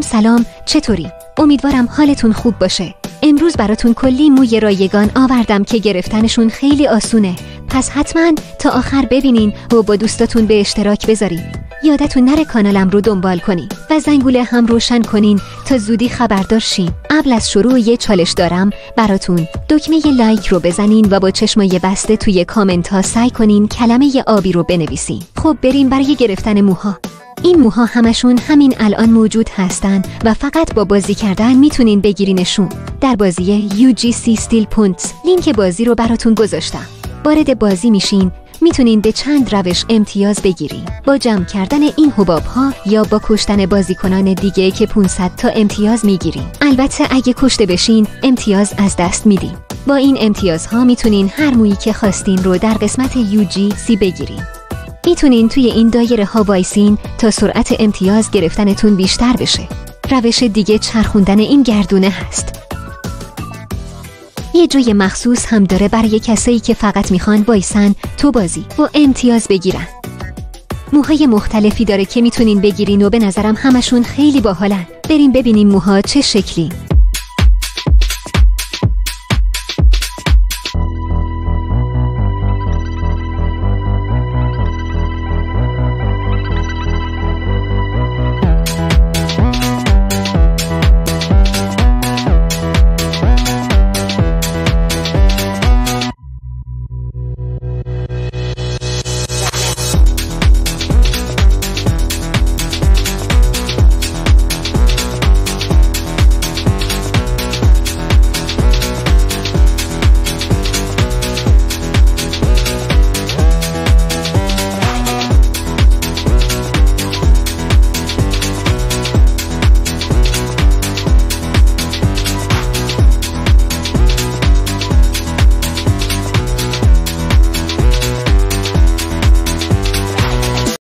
سلام، چطوری؟ امیدوارم حالتون خوب باشه. امروز براتون کلی موی رایگان آوردم که گرفتنشون خیلی آسونه. پس حتما تا آخر ببینین و با دوستاتون به اشتراک بذارین. یادتون نره کانالم رو دنبال کنین و زنگوله هم روشن کنین تا زودی خبردار شین. قبل از شروع یه چالش دارم براتون. دکمه لایک رو بزنین و با چشمای بسته توی کامنت ها سعی کنین کلمه آبی رو بنویسین. خب بریم برای گرفتن موها. این موها همشون همین الان موجود هستن و فقط با بازی کردن میتونین بگیرینشون. در بازی UGC Steel Punts لینک بازی رو براتون گذاشتم. وارد بازی میشین، میتونین به چند روش امتیاز بگیرین. با جمع کردن این حباب ها یا با کشتن بازیکنان دیگه که 500 تا امتیاز میگیرین. البته اگه کشته بشین امتیاز از دست میدین. با این امتیازها میتونین هر مویی که خواستین رو در قسمت UGC بگیرین. میتونین توی این دایره ها وایسین تا سرعت امتیاز گرفتنتون بیشتر بشه. روش دیگه چرخوندن این گردونه هست. یه جای مخصوص هم داره برای کسایی که فقط میخوان وایسن تو بازی و امتیاز بگیرن. موهای مختلفی داره که میتونین بگیرین و به نظرم همشون خیلی باحالن. بریم ببینیم موها چه شکلی.